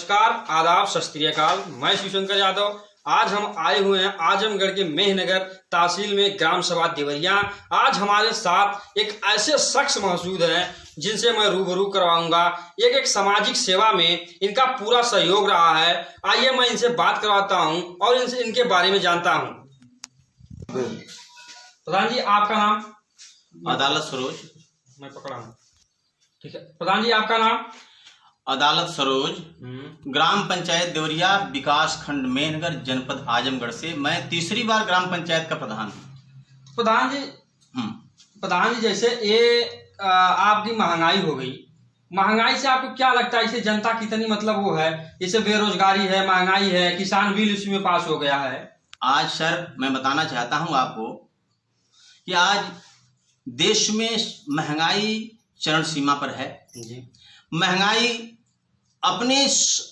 नमस्कार, आदाब, सत श्री अकाल। मैं शिवशंकर यादव। आज हम आए हुए हैं आजमगढ़ के मेहनगर तहसील में ग्राम सभा देवरिया। आज हमारे साथ एक ऐसे शख्स मौजूद हैं जिनसे मैं रूबरू करवाऊंगा। एक सामाजिक सेवा में इनका पूरा सहयोग रहा है। आइए मैं इनसे बात करवाता हूं और इनसे इनके बारे में जानता हूं। प्रधान जी, आपका नाम? अदालत सरोज। मैं पकड़ा हूँ, ठीक है। प्रधान जी, आपका नाम? अदालत सरोज, ग्राम पंचायत देवरिया, विकास खंड मेहनगर, जनपद आजमगढ़ से मैं तीसरी बार ग्राम पंचायत का प्रधान हूँ। प्रधान जी जैसे ये आपकी महंगाई हो गई, महंगाई से आपको क्या लगता है? इसे जनता कितनी मतलब वो है, जैसे बेरोजगारी है, महंगाई है, किसान बिल उसी में पास हो गया है। आज सर मैं बताना चाहता हूँ आपको कि आज देश में महंगाई चरम सीमा पर है जी। महंगाई अपने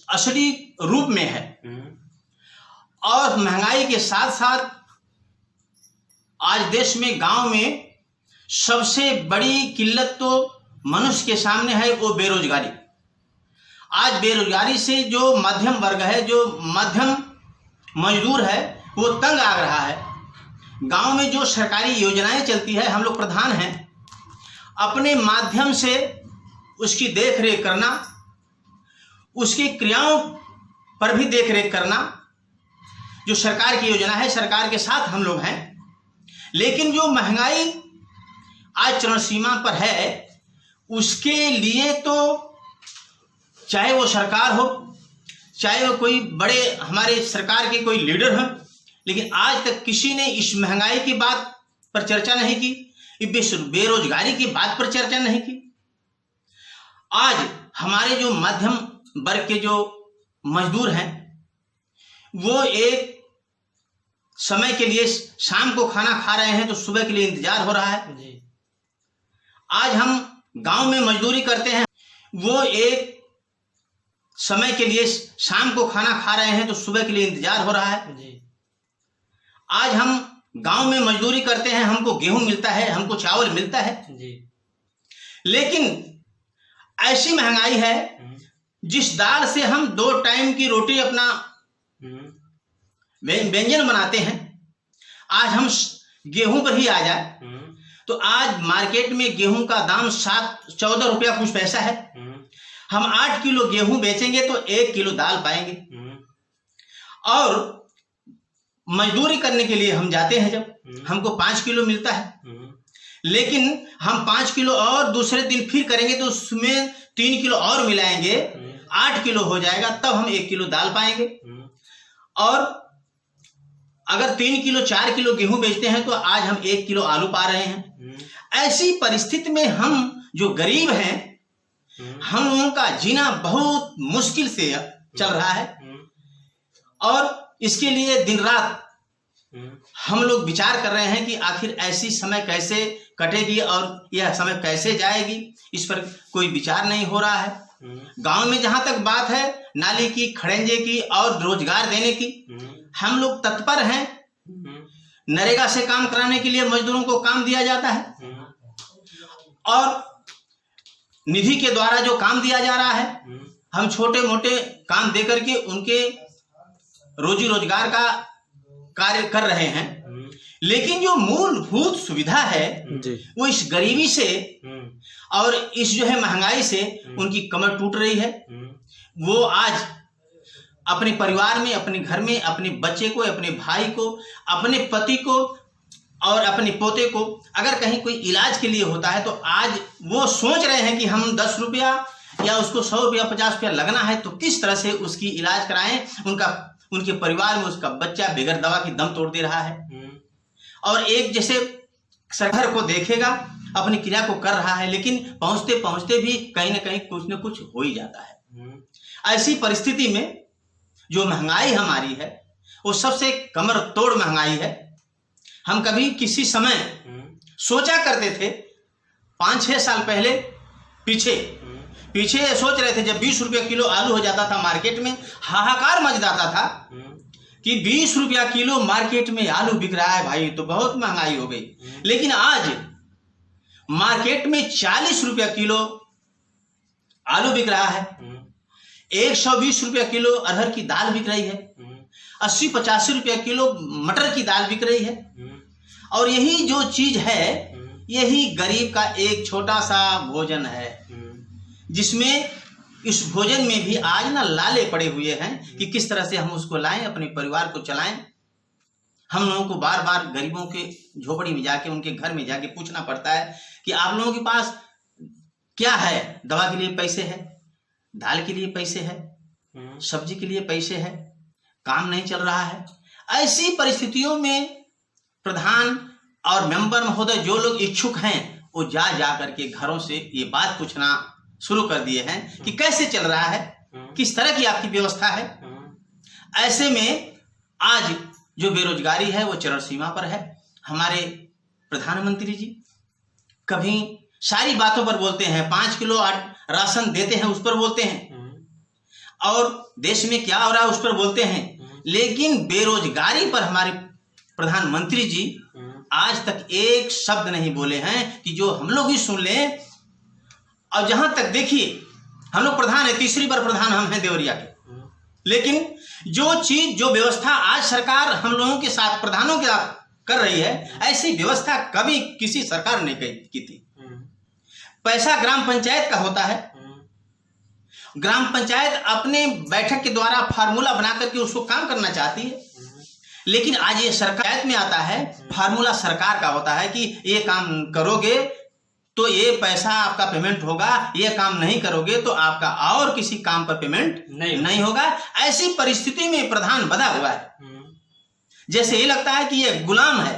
असली रूप में है और महंगाई के साथ साथ आज देश में गांव में सबसे बड़ी किल्लत तो मनुष्य के सामने है, वो बेरोजगारी। आज बेरोजगारी से जो मध्यम वर्ग है, जो मध्यम मजदूर है, वो तंग आ रहा है। गांव में जो सरकारी योजनाएं चलती है, हम लोग प्रधान हैं, अपने माध्यम से उसकी देख रेख करना, उसकी क्रियाओं पर भी देख रेख करना। जो सरकार की योजना है, सरकार के साथ हम लोग हैं, लेकिन जो महंगाई आज चरम सीमा पर है, उसके लिए तो चाहे वो सरकार हो, चाहे वो कोई बड़े हमारे सरकार के कोई लीडर हों, लेकिन आज तक किसी ने इस महंगाई की बात पर चर्चा नहीं की, बेरोजगारी की बात पर चर्चा नहीं की। आज हमारे जो मध्यम वर्ग के जो मजदूर हैं, वो एक समय के लिए शाम को खाना खा रहे हैं तो सुबह के लिए इंतजार हो रहा है जी। आज हम गांव में मजदूरी करते हैं, वो एक समय के लिए शाम को खाना खा रहे हैं तो सुबह के लिए इंतजार हो रहा है जी। आज हम गांव में मजदूरी करते हैं, हमको गेहूं मिलता है, हमको चावल मिलता है जी। लेकिन ऐसी महंगाई है जिस दाल से हम 2 टाइम की रोटी अपना व्यंजन बनाते हैं, आज हम गेहूं पर ही आ जाए तो आज मार्केट में गेहूं का दाम 14 रुपया कुछ पैसा है। हम 8 किलो गेहूं बेचेंगे तो 1 किलो दाल पाएंगे। और मजदूरी करने के लिए हम जाते हैं, जब हमको 5 किलो मिलता है, लेकिन हम 5 किलो और दूसरे दिन फिर करेंगे तो उसमें 3 किलो और मिलाएंगे, 8 किलो हो जाएगा, तब हम 1 किलो दाल पाएंगे। और अगर 3 किलो 4 किलो गेहूं बेचते हैं तो आज हम 1 किलो आलू पा रहे हैं। ऐसी परिस्थिति में हम जो गरीब हैं, हम लोगों का जीना बहुत मुश्किल से चल रहा है और इसके लिए दिन रात हम लोग विचार कर रहे हैं कि आखिर ऐसी समय कैसे कटेगी और यह समय कैसे जाएगी, इस पर कोई विचार नहीं हो रहा है। गांव में जहां तक बात है नाली की, खड़ंजे की और रोजगार देने की, हम लोग तत्पर हैं। नरेगा से काम कराने के लिए मजदूरों को काम दिया जाता है और निधि के द्वारा जो काम दिया जा रहा है, हम छोटे मोटे काम देकर के उनके रोजी रोजगार का कार्य कर रहे हैं। लेकिन जो मूलभूत सुविधा है वो इस गरीबी से और इस जो है महंगाई से उनकी कमर टूट रही है। वो आज अपने परिवार में, अपने घर में, अपने बच्चे को, अपने भाई को, अपने पति को और अपने पोते को अगर कहीं कोई इलाज के लिए होता है तो आज वो सोच रहे हैं कि हम 10 रुपया या उसको 100 रुपया 50 रुपया लगना है तो किस तरह से उसकी इलाज कराएं। उनके परिवार में उसका बच्चा बगैर दवा की दम तोड़ दे रहा है और एक जैसे सरकार को देखेगा, अपनी क्रिया को कर रहा है, लेकिन पहुंचते पहुंचते भी कहीं ना कहीं कुछ न कुछ हो ही जाता है। ऐसी परिस्थिति में जो महंगाई हमारी है वो सबसे कमर तोड़ महंगाई है। हम कभी किसी समय सोचा करते थे, 5-6 साल पहले पीछे सोच रहे थे, जब 20 रुपया किलो आलू हो जाता था मार्केट में, हाहाकार मच जाता था कि 20 रुपया किलो मार्केट में आलू बिक रहा है, भाई तो बहुत महंगाई हो गई। लेकिन आज मार्केट में 40 रुपया किलो आलू बिक रहा है। 120 रुपया किलो अरहर की दाल बिक रही है, 80-85 रुपया किलो मटर की दाल बिक रही है। और यही जो चीज है, यही गरीब का एक छोटा सा भोजन है, जिसमें इस भोजन में भी आज ना लाले पड़े हुए हैं कि किस तरह से हम उसको लाएं, अपने परिवार को चलाएं। हम लोगों को बार बार गरीबों के झोपड़ी में जाके, उनके घर में जाके पूछना पड़ता है कि आप लोगों के पास क्या है। दवा के लिए पैसे है, दाल के लिए पैसे है, सब्जी के लिए पैसे है, काम नहीं चल रहा है। ऐसी परिस्थितियों में प्रधान और मेंबर महोदय जो लोग इच्छुक हैं, वो जा करके घरों से ये बात पूछना शुरू कर दिए हैं कि कैसे चल रहा है, किस तरह की आपकी व्यवस्था है। ऐसे में आज जो बेरोजगारी है वो चरम सीमा पर है। हमारे प्रधानमंत्री जी कभी सारी बातों पर बोलते हैं, 5 किलो राशन देते हैं उस पर बोलते हैं, और देश में क्या हो रहा है उस पर बोलते हैं, लेकिन बेरोजगारी पर हमारे प्रधानमंत्री जी आज तक एक शब्द नहीं बोले हैं कि जो हम लोग ही सुन लें। और जहां तक देखिए, हम लोग प्रधान है, तीसरी बार प्रधान हम हैं देवरिया के, लेकिन जो चीज, जो व्यवस्था आज सरकार हम लोगों के साथ, प्रधानों के साथ कर रही है, ऐसी व्यवस्था कभी किसी सरकार ने की थी। पैसा ग्राम पंचायत का होता है, ग्राम पंचायत अपने बैठक के द्वारा फार्मूला बना करके उसको काम करना चाहती है, लेकिन आज ये सरकार में आता है, फार्मूला सरकार का होता है कि ये काम करोगे तो ये पैसा आपका पेमेंट होगा, ये काम नहीं करोगे तो आपका और किसी काम पर पेमेंट नहीं होगा। ऐसी परिस्थिति में प्रधान बंधा हुआ है, जैसे ये लगता है कि ये गुलाम है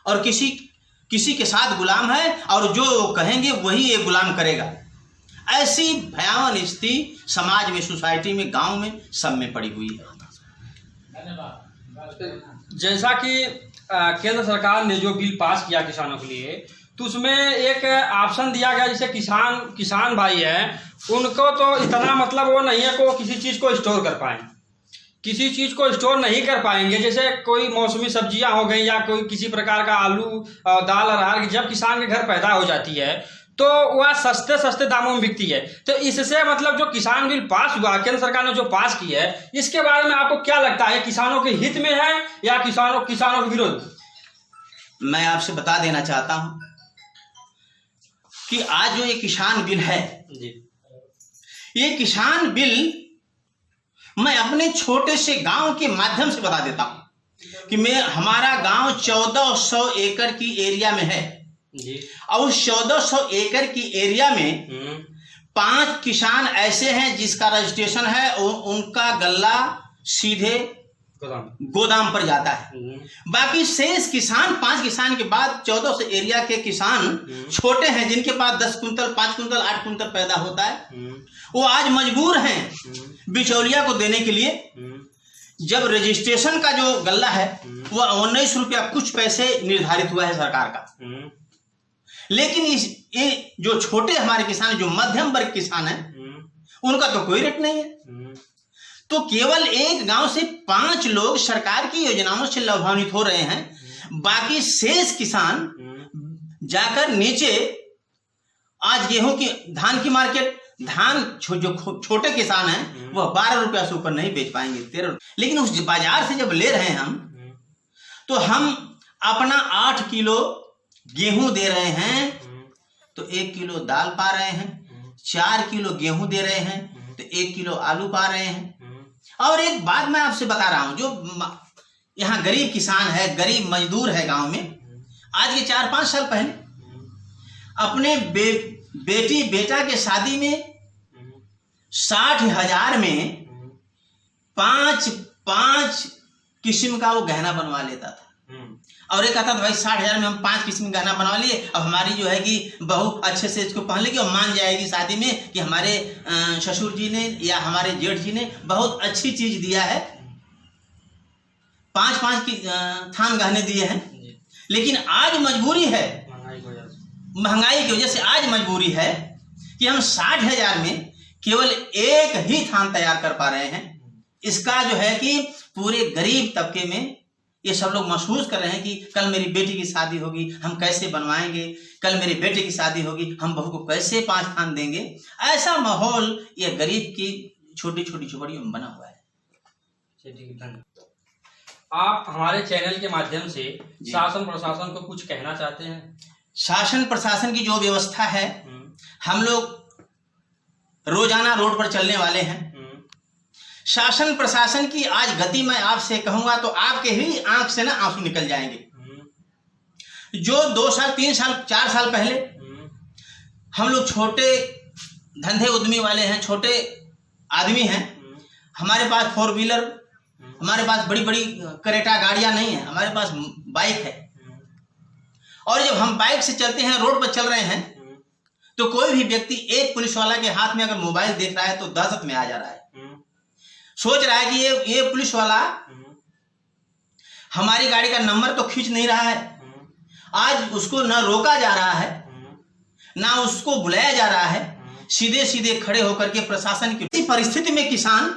और किसी के साथ गुलाम है, और जो कहेंगे वही ये गुलाम करेगा। ऐसी भयावह स्थिति समाज में, सोसाइटी में, गांव में, सब में पड़ी हुई है। जैसा कि केंद्र सरकार ने जो बिल पास किया किसानों के लिए, तो उसमें एक ऑप्शन दिया गया, जैसे किसान भाई हैं, उनको तो इतना मतलब वो नहीं है कि वो किसी चीज़ को स्टोर कर पाएँ, किसी चीज़ को स्टोर नहीं कर पाएंगे। जैसे कोई मौसमी सब्जियां हो गई या कोई किसी प्रकार का आलू, दाल, अरहर, जब किसान के घर पैदा हो जाती है तो वह सस्ते दामों में बिकती है। तो इससे मतलब जो किसान बिल पास हुआ, केंद्र सरकार ने जो पास की है, इसके बारे में आपको क्या लगता है, किसानों के हित में है या किसानों के विरोध? मैं आपसे बता देना चाहता हूं कि आज जो ये किसान बिल है जी, ये किसान बिल मैं अपने छोटे से गांव के माध्यम से बता देता हूं कि हमारा गांव 1400 एकड़ की एरिया में है जी। और उस 1400 एकड़ की एरिया में 5 किसान ऐसे हैं जिसका रजिस्ट्रेशन है, उनका गल्ला सीधे गोदाम पर जाता है। बाकी शेष किसान, 5 किसान के बाद 1400 एरिया के किसान छोटे हैं, जिनके पास 10 कुंटल, 5 कुंटल, 8 कुंटल पैदा होता है, वो आज मजबूर हैं बिचौलिया को देने के लिए। जब रजिस्ट्रेशन का जो गल्ला है वह 19 रुपया कुछ पैसे निर्धारित हुआ है सरकार का, लेकिन ये जो छोटे हमारे किसान, जो मध्यम वर्ग किसान है, उनका तो कोई रेट नहीं है। तो केवल एक गांव से 5 लोग सरकार की योजनाओं से लाभान्वित हो रहे हैं। बाकी शेष किसान जाकर नीचे, आज गेहूं की, धान की मार्केट, धान जो छोटे किसान हैं वह 12 रुपया से ऊपर नहीं बेच पाएंगे, 13। लेकिन उस बाजार से जब ले रहे हैं हम, तो हम अपना 8 किलो गेहूं दे रहे हैं तो 1 किलो दाल पा रहे हैं, 4 किलो गेहूं दे रहे हैं तो 1 किलो आलू पा रहे हैं। और एक बात मैं आपसे बता रहा हूं, जो यहाँ गरीब किसान है, गरीब मजदूर है गांव में, आज के 4-5 साल पहले अपने बेटी बेटा के शादी में 60,000 में 5 किस्म का वो गहना बनवा लेता था। और एक कहता था भाई 60,000 में हम 5 किस्म का गहना बनवा लिए, अब हमारी जो है कि बहू अच्छे से इसको पहन लेगी और मान जाएगी शादी में कि हमारे ससुर जी ने या हमारे जेठ जी ने बहुत अच्छी चीज दिया है। 5 की थान गहने दिए हैं। लेकिन आज मजबूरी है, महंगाई की वजह से आज मजबूरी है कि हम 60,000 में केवल एक ही थान तैयार कर पा रहे हैं। इसका जो है कि पूरे गरीब तबके में ये सब लोग महसूस कर रहे हैं कि कल मेरी बेटी की शादी होगी, हम कैसे बनवाएंगे, कल मेरी बेटी की शादी होगी, हम बहू को कैसे 5 थान देंगे। ऐसा माहौल ये गरीब की छोटी छोटी झोपड़ियों में बना हुआ है। आप हमारे चैनल के माध्यम से शासन प्रशासन को कुछ कहना चाहते हैं? शासन प्रशासन की जो व्यवस्था है, हम लोग रोजाना रोड पर चलने वाले हैं। शासन प्रशासन की आज गति मैं आपसे कहूंगा तो आपके ही आंख से ना आंसू निकल जाएंगे। जो 2 साल 3 साल 4 साल पहले हम लोग छोटे धंधे उद्यमी वाले हैं, छोटे आदमी हैं, हमारे पास 4 व्हीलर, हमारे पास बड़ी बड़ी करेटा गाड़ियां नहीं है, हमारे पास बाइक है। और जब हम बाइक से चलते हैं, रोड पर चल रहे हैं, तो कोई भी व्यक्ति एक पुलिस वाला के हाथ में अगर मोबाइल देख रहा है तो दहशत में आ जा रहा है, सोच रहा है कि ये पुलिस वाला हमारी गाड़ी का नंबर तो खींच नहीं रहा है। आज उसको ना रोका जा रहा है, ना उसको बुलाया जा रहा है, सीधे सीधे खड़े होकर के प्रशासन की परिस्थिति में किसान,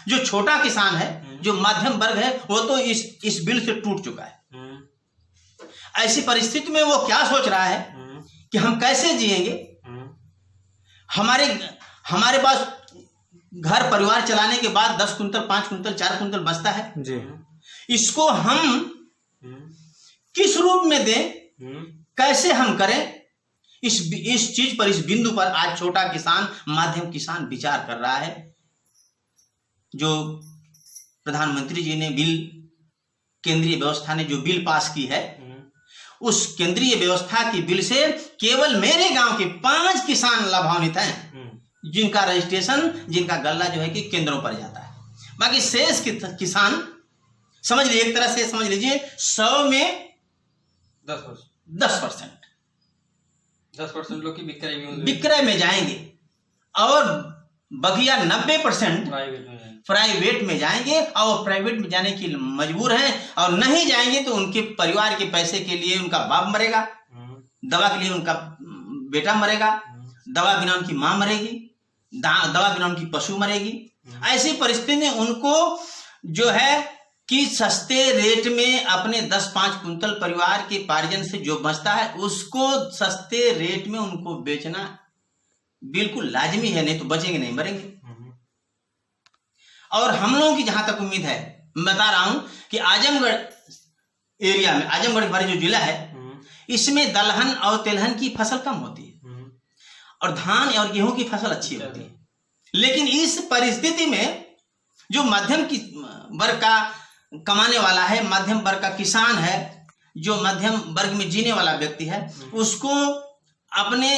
जो छोटा किसान है, जो मध्यम वर्ग है, वो तो इस बिल से टूट चुका है। ऐसी परिस्थिति में वो क्या सोच रहा है कि हम कैसे जिएंगे। हमारे पास घर परिवार चलाने के बाद 10 कुंटल 5 कुंटल 4 कुंटल बचता है जी। इसको हम किस रूप में दें, कैसे हम करें, इस चीज पर, इस बिंदु पर आज छोटा किसान, माध्यम किसान विचार कर रहा है। जो प्रधानमंत्री जी ने बिल, केंद्रीय व्यवस्था ने जो बिल पास की है, उस केंद्रीय व्यवस्था की बिल से केवल मेरे गांव के 5 किसान लाभान्वित हैं, जिनका रजिस्ट्रेशन, जिनका गल्ला जो है कि केंद्रों पर जाता है। बाकी शेष किसान समझ लीजिए, एक तरह से समझ लीजिए 100 में 10% लोग की विक्रय में जाएंगे और बकिया 90% प्राइवेट में जाएंगे। और प्राइवेट में जाने के लिए मजबूर हैं, और नहीं जाएंगे तो उनके परिवार के पैसे के लिए उनका बाप मरेगा, दवा के लिए उनका बेटा मरेगा, दवा बिना उनकी मां मरेगी, दवा बिना उनकी पशु मरेगी। ऐसी परिस्थिति में उनको जो है कि सस्ते रेट में अपने 10-5 कुंटल परिवार के पार्जन से जो बचता है, उसको सस्ते रेट में उनको बेचना बिल्कुल लाजमी है, नहीं तो बचेंगे नहीं, मरेंगे। और हम लोगों की जहां तक उम्मीद है, मैं बता रहा हूं कि आजमगढ़ एरिया में, आजमगढ़ हमारे जो जिला है, इसमें दलहन और तिलहन की फसल कम होती है और धान और गेहूं की फसल अच्छी होती है। लेकिन इस परिस्थिति में जो मध्यम वर्ग का कमाने वाला है, मध्यम वर्ग का किसान है, जो मध्यम वर्ग में जीने वाला व्यक्ति है, उसको अपने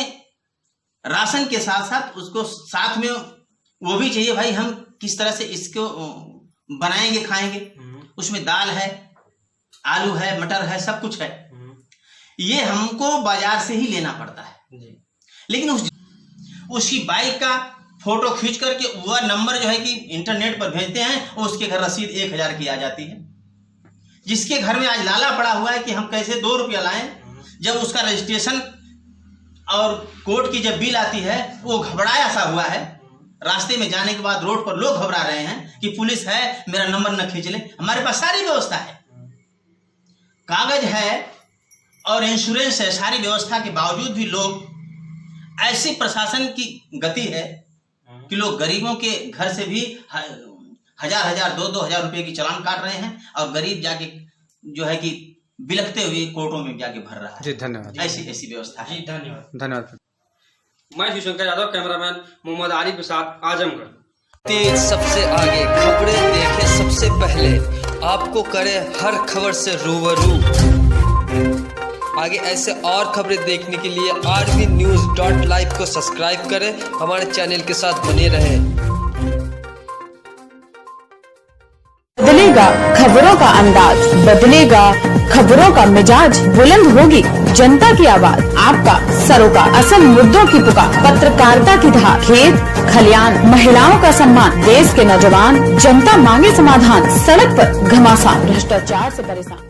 राशन के साथ साथ उसको साथ में वो भी चाहिए, भाई हम किस तरह से इसको बनाएंगे, खाएंगे। उसमें दाल है, आलू है, मटर है, सब कुछ है। ये हमको बाजार से ही लेना पड़ता है। लेकिन उसकी बाइक का फोटो खींच करके वह नंबर जो है कि इंटरनेट पर भेजते हैं, और उसके घर रसीद 1000 की आ जाती है। जिसके घर में आज लाला पड़ा हुआ है कि हम कैसे 2 रुपया लाएं, जब उसका रजिस्ट्रेशन और कोर्ट की जब बिल आती है, वो घबराया सा हुआ है। रास्ते में जाने के बाद रोड पर लोग घबरा रहे हैं कि पुलिस है, मेरा नंबर न खींच ले। हमारे पास सारी व्यवस्था है, कागज है और इंश्योरेंस है, सारी व्यवस्था के बावजूद भी लोग, ऐसी प्रशासन की गति है कि लोग गरीबों के घर से भी 1000-1000 2-2000 रुपए की चालान काट रहे हैं, और गरीब जाके जो है कि बिलखते हुए कोर्टों में जाके भर रहा है। जी धन्यवाद। ऐसी व्यवस्था है। जी धन्यवाद। मैं शिवशंकर यादव, कैमरामैन मोहम्मद आरिफ के साथ, आजमगढ़। तेज सबसे आगे, खबरें देखे सबसे पहले, आपको करे हर खबर से रूबरू। आगे ऐसे और खबरें देखने के लिए rvnews.live को सब्सक्राइब करें, हमारे चैनल के साथ बने रहें। बदलेगा खबरों का अंदाज, बदलेगा खबरों का मिजाज, बुलंद होगी जनता की आवाज, आपका सरोकार, असल मुद्दों की पुकार, पत्रकारिता की धार, खेत खलियान, महिलाओं का सम्मान, देश के नौजवान, जनता मांगे समाधान, सड़क पर घमासान, भ्रष्टाचार से परेशान।